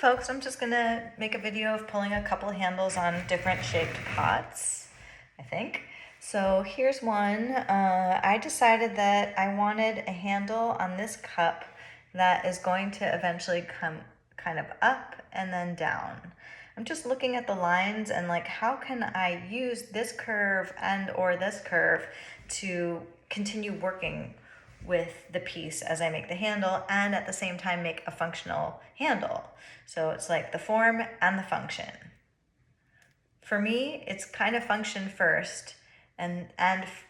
folks, I'm just gonna make a video of pulling a couple handles on different shaped pots, I think. So here's one. I decided that I wanted a handle on this cup that is going to eventually come kind of up and then down. I'm just looking at the lines and like, how can I use this curve and or this curve to continue working with the piece as I make the handle and at the same time make a functional handle. So it's like the form and the function. For me, it's kind of function first and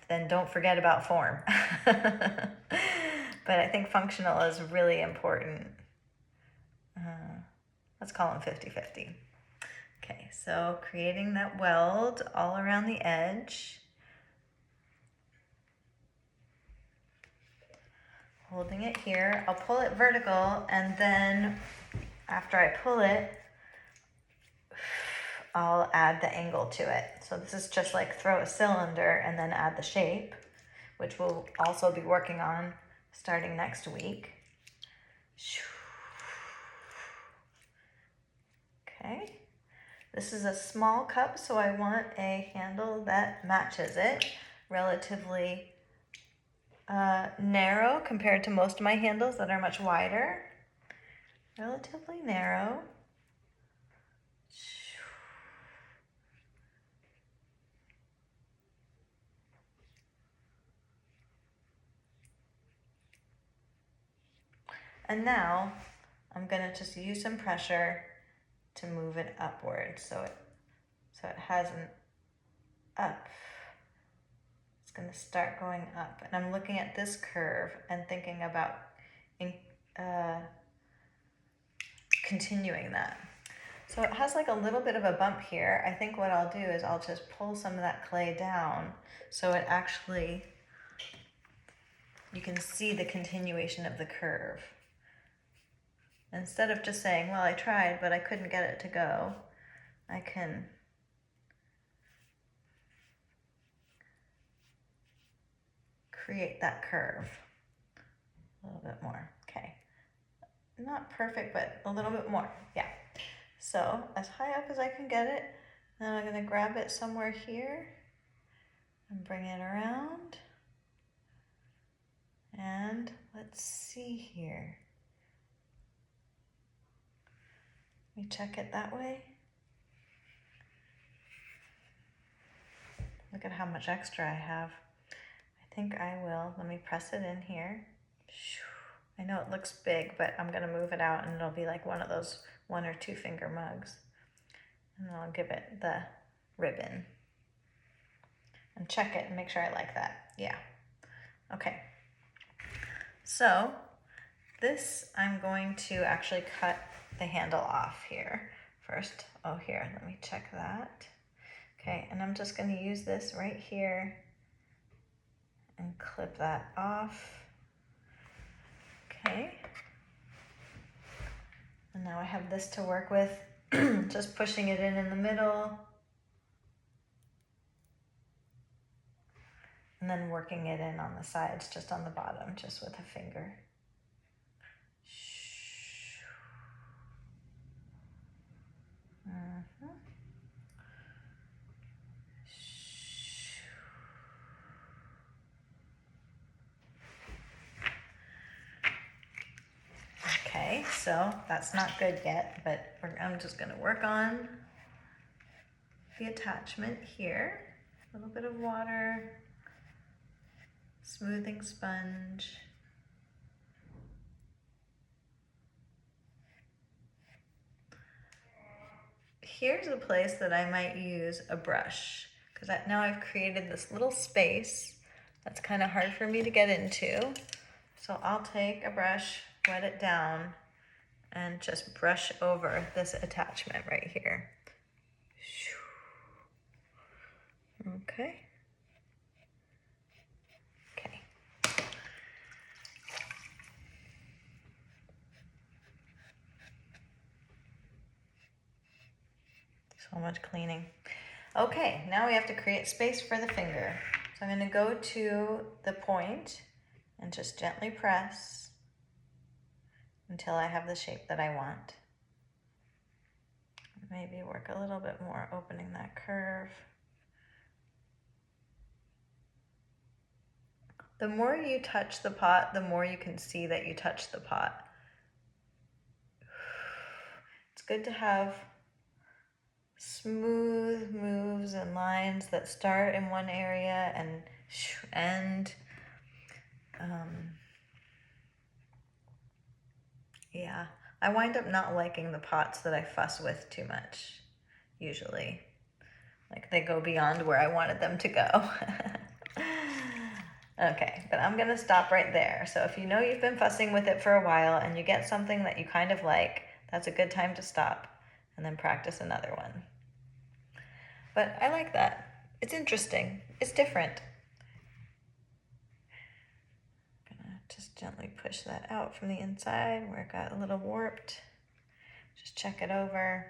then don't forget about form. But I think functional is really important. Let's call them 50-50. Okay, so creating that weld all around the edge. Holding it here, I'll pull it vertical, and then after I pull it, I'll add the angle to it. So this is just like throw a cylinder and then add the shape, which we'll also be working on starting next week. Okay, this is a small cup, so I want a handle that matches it, relatively narrow compared to most of my handles that are much wider. Relatively narrow. And now I'm gonna just use some pressure to move it upward so it has an up. It's gonna start going up, and I'm looking at this curve and thinking about continuing that. So it has like a little bit of a bump here. I think what I'll do is I'll just pull some of that clay down so it actually, you can see the continuation of the curve. Instead of just saying, well, I tried, but I couldn't get it to go, I can create that curve a little bit more. Okay, not perfect, but a little bit more, yeah. So as high up as I can get it, then I'm gonna grab it somewhere here and bring it around. And let's see here. Let me check it that way. Look at how much extra I have. I think I will. Let me press it in here. I know it looks big, but I'm gonna move it out and it'll be like one of those 1 or 2 finger mugs. And I'll give it the ribbon. And check it and make sure I like that. Yeah. Okay. So this, I'm going to actually cut the handle off here first. Oh, here, let me check that. Okay, and I'm just going to use this right here and clip that off. Okay. And now I have this to work with, just pushing it in the middle. And then working it in on the sides, just on the bottom, just with a finger. Okay, so that's not good yet, but I'm just gonna work on the attachment here. A little bit of water, smoothing sponge. Here's a place that I might use a brush, because now I've created this little space that's kind of hard for me to get into. So I'll take a brush, wet it down, and just brush over this attachment right here. Okay. Okay. So much cleaning. Okay, now we have to create space for the finger. So I'm going to go to the point and just gently press until I have the shape that I want. Maybe work a little bit more opening that curve. The more you touch the pot, the more you can see that you touch the pot. It's good to have smooth moves and lines that start in one area and end. Yeah, I wind up not liking the pots that I fuss with too much, usually. Like they go beyond where I wanted them to go. Okay, but I'm gonna stop right there. So if you know you've been fussing with it for a while and you get something that you kind of like, that's a good time to stop and then practice another one. But I like that. It's interesting. It's different. Gonna just gently push that out from the inside where it got a little warped. Just check it over.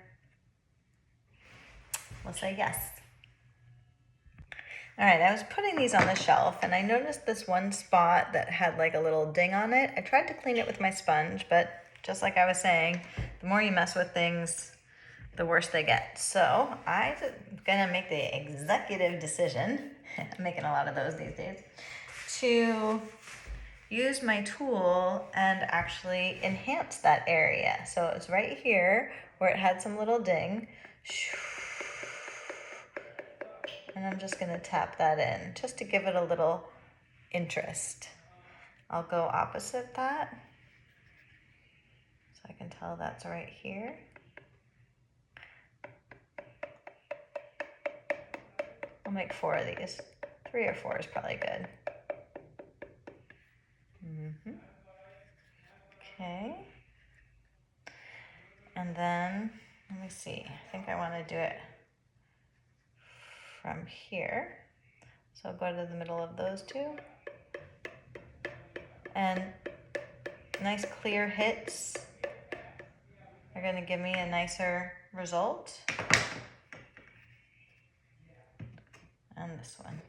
We'll say yes. All right, I was putting these on the shelf and I noticed this one spot that had like a little ding on it. I tried to clean it with my sponge, but just like I was saying, the more you mess with things, the worse they get. So I'm gonna make the executive decision, I'm making a lot of those these days, to use my tool and actually enhance that area. So it's right here where it had some little ding. And I'm just gonna tap that in just to give it a little interest. I'll go opposite that. So I can tell that's right here. I'll make 4 of these. 3 or 4 is probably good. Okay. And then, let me see. I think I wanna do it from here. So I'll go to the middle of those 2. And nice clear hits are gonna give me a nicer result. And this one.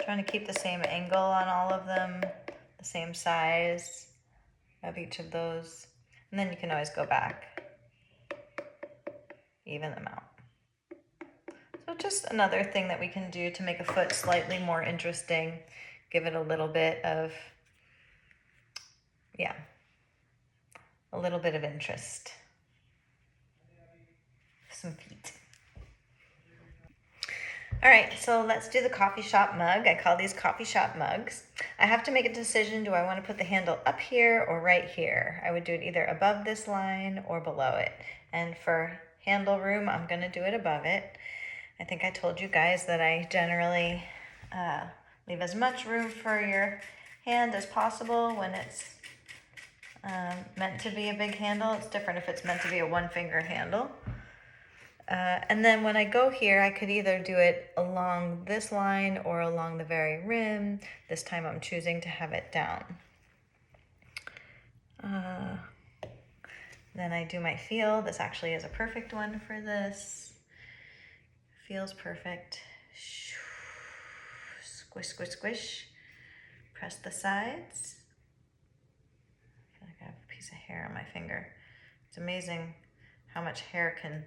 Trying to keep the same angle on all of them, the same size of each of those. And then you can always go back, even them out. So just another thing that we can do to make a foot slightly more interesting, give it a little bit of, yeah, a little bit of interest. Some feet. All right, so let's do the coffee shop mug. I call these coffee shop mugs. I have to make a decision. Do I want to put the handle up here or right here? I would do it either above this line or below it. And for handle room, I'm going to do it above it. I think I told you guys that I generally leave as much room for your hand as possible when it's meant to be a big handle. It's different if it's meant to be a 1-finger handle. And then when I go here, I could either do it along this line or along the very rim. This time I'm choosing to have it down. Then I do my feel. This actually is a perfect one for this. Feels perfect. Squish, squish, squish. Press the sides. I feel like I have a piece of hair on my finger. It's amazing how much hair can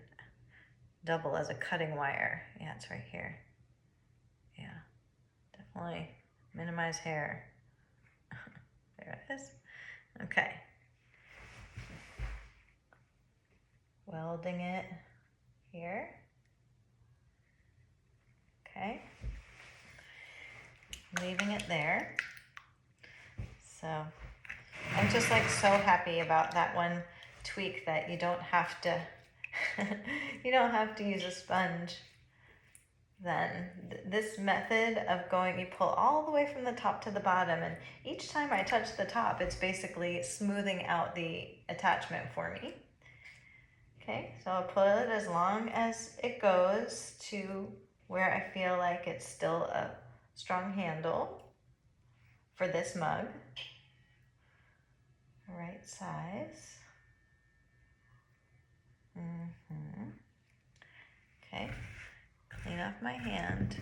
double as a cutting wire. Yeah, it's right here. Yeah, definitely minimize hair. There it is. Okay. Welding it here. Okay. Leaving it there. So I'm just like so happy about that one tweak that you don't have to you don't have to use a sponge then. This method of going, you pull all the way from the top to the bottom, and each time I touch the top, it's basically smoothing out the attachment for me. Okay, so I'll pull it as long as it goes to where I feel like it's still a strong handle for this mug. Right size. Okay, clean up my hand.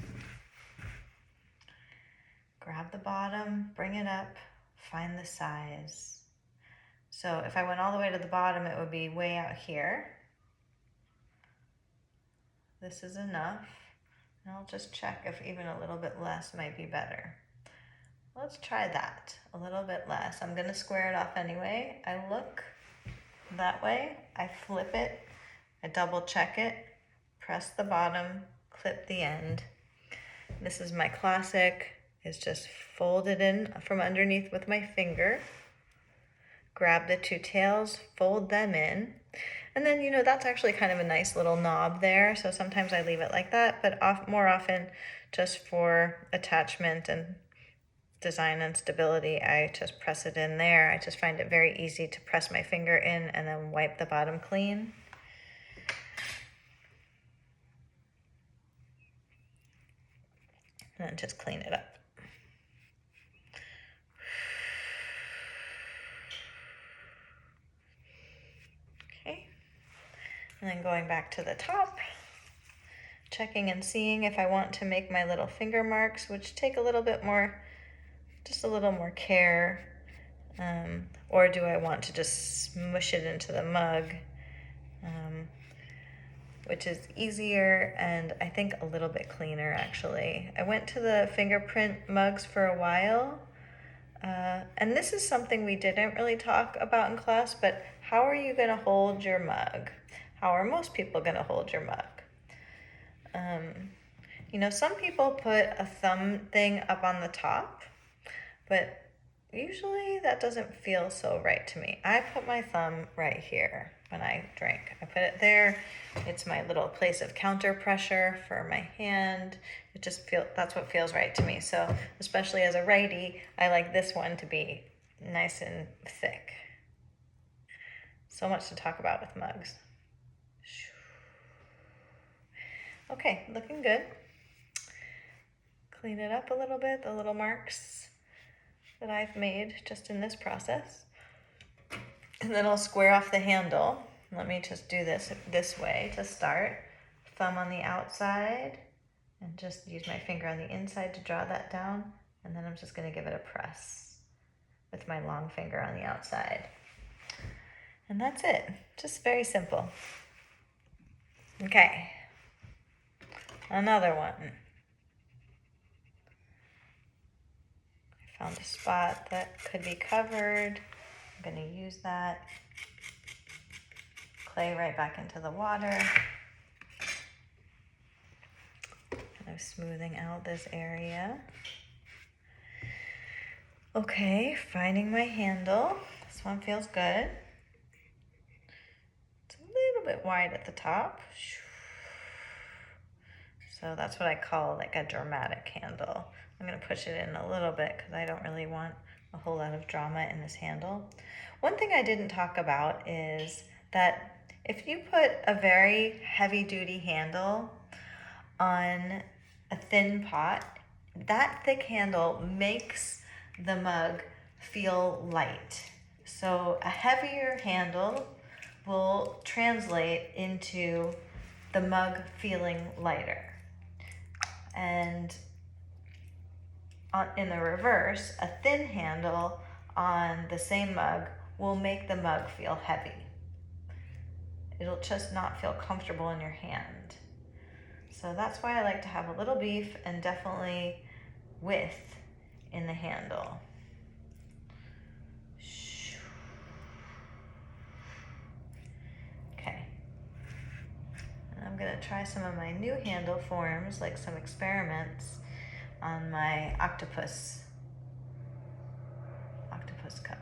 Grab the bottom, bring it up, find the size. So if I went all the way to the bottom, it would be way out here. This is enough. And I'll just check if even a little bit less might be better. Let's try that, a little bit less. I'm gonna square it off anyway. I look that way, I flip it, I double check it, press the bottom, clip the end. This is my classic, is just fold it in from underneath with my finger, grab the two tails, fold them in, and then, you know, that's actually kind of a nice little knob there, so sometimes I leave it like that, but more often just for attachment and design and stability, I just press it in there. I just find it very easy to press my finger in and then wipe the bottom clean. And then just clean it up. Okay. And then going back to the top, checking and seeing if I want to make my little finger marks, which take a little bit more, just a little more care, or do I want to just smush it into the mug, which is easier and I think a little bit cleaner actually. I went to the fingerprint mugs for a while, and this is something we didn't really talk about in class, but how are you gonna hold your mug? How are most people gonna hold your mug? You know, some people put a thumb thing up on the top, but usually that doesn't feel so right to me. I put my thumb right here when I drink. I put it there. It's my little place of counter pressure for my hand. That's what feels right to me. So especially as a righty, I like this one to be nice and thick. So much to talk about with mugs. Okay, looking good. Clean it up a little bit, the little marks that I've made just in this process. And then I'll square off the handle. Let me just do this way to start. Thumb on the outside and just use my finger on the inside to draw that down. And then I'm just gonna give it a press with my long finger on the outside. And that's it, just very simple. Okay, another one. I found a spot that could be covered. I'm gonna use that. Clay right back into the water. Kind of smoothing out this area. Okay, finding my handle. This one feels good. It's a little bit wide at the top. So that's what I call like a dramatic handle. I'm gonna push it in a little bit because I don't really want a whole lot of drama in this handle. One thing I didn't talk about is that if you put a very heavy duty handle on a thin pot, that thick handle makes the mug feel light. So a heavier handle will translate into the mug feeling lighter. And in the reverse, a thin handle on the same mug will make the mug feel heavy. It'll just not feel comfortable in your hand. So that's why I like to have a little beef and definitely width in the handle. Okay. And I'm gonna try some of my new handle forms, like some experiments on my octopus cup.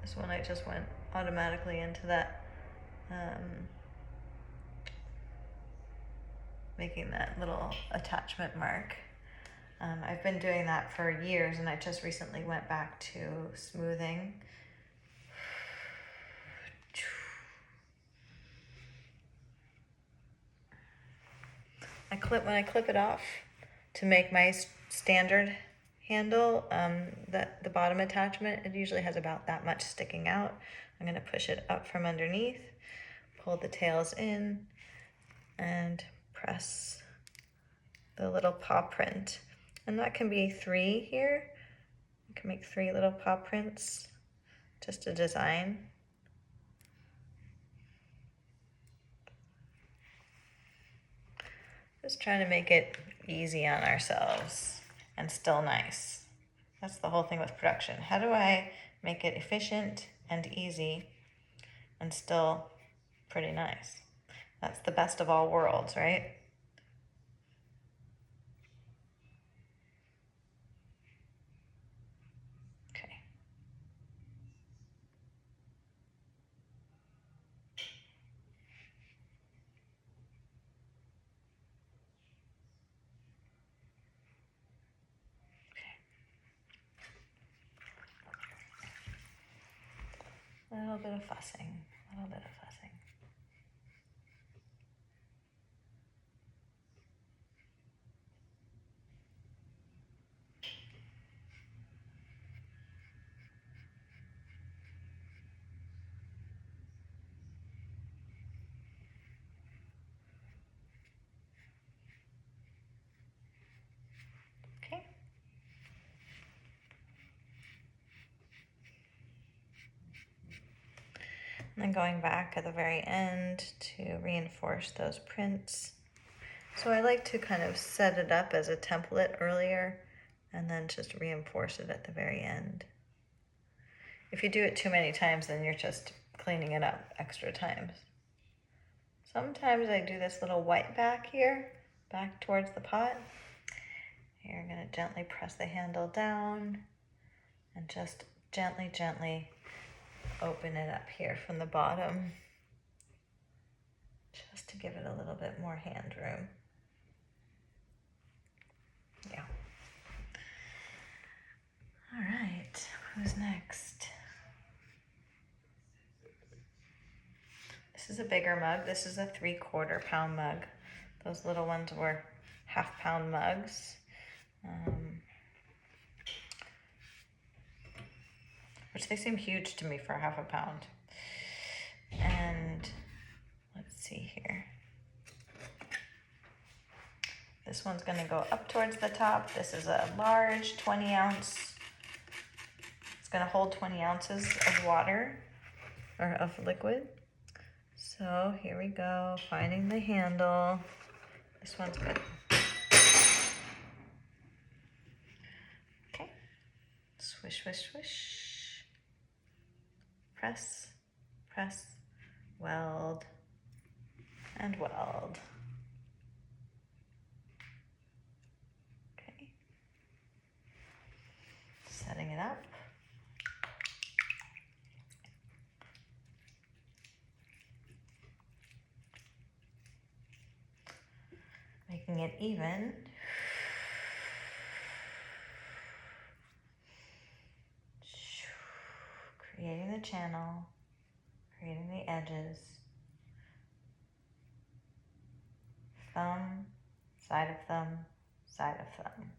This one I just went automatically into that, making that little attachment mark. I've been doing that for years and I just recently went back to smoothing. When I clip it off to make my standard handle, the bottom attachment, it usually has about that much sticking out. I'm gonna push it up from underneath, pull the tails in, and press the little paw print. And that can be 3 here. I can make 3 little paw prints, just a design. Just trying to make it easy on ourselves and still nice. That's the whole thing with production. How do I make it efficient and easy and still pretty nice? That's the best of all worlds, right? Okay. A little bit of fussing, a little bit of fussing. Okay. And then going back at the very end to reinforce those prints. So I like to kind of set it up as a template earlier and then just reinforce it at the very end. If you do it too many times, then you're just cleaning it up extra times. Sometimes I do this little white back here, back towards the pot. You're gonna gently press the handle down and just gently, gently open it up here from the bottom, just to give it a little bit more hand room. Yeah. All right, who's next? This is a bigger mug. This is a 3/4 pound mug. Those little ones were 1/2 pound mugs. Which they seem huge to me for 1/2 pound. And let's see here. This one's gonna go up towards the top. This is a large 20 ounce. It's gonna hold 20 ounces of water or of liquid. So here we go, finding the handle. This one's good. Okay, swish, swish, swish. Press, press, weld, and weld. Okay, setting it up. Making it even. Creating the channel, creating the edges. Thumb, side of thumb, side of thumb.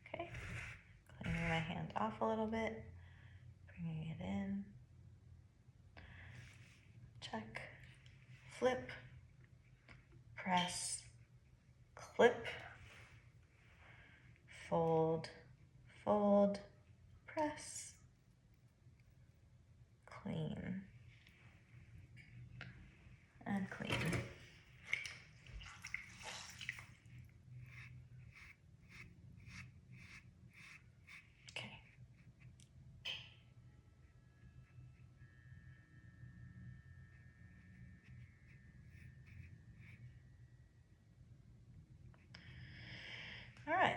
Okay, cleaning my hand off a little bit, bringing it in. Check, flip, press, clip, fold, fold, press, clean, and clean. Okay. All right,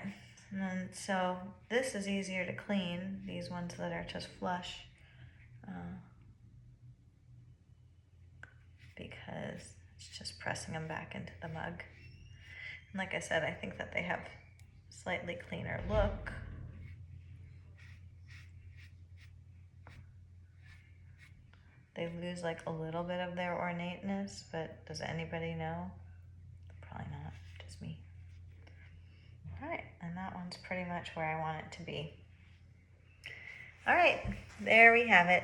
and then so this is easier to clean, these ones that are just flush, because it's just pressing them back into the mug. And like I said, I think that they have slightly cleaner look. They lose like a little bit of their ornateness, but does anybody know? Probably not, just me. All right, and that one's pretty much where I want it to be. All right, there we have it.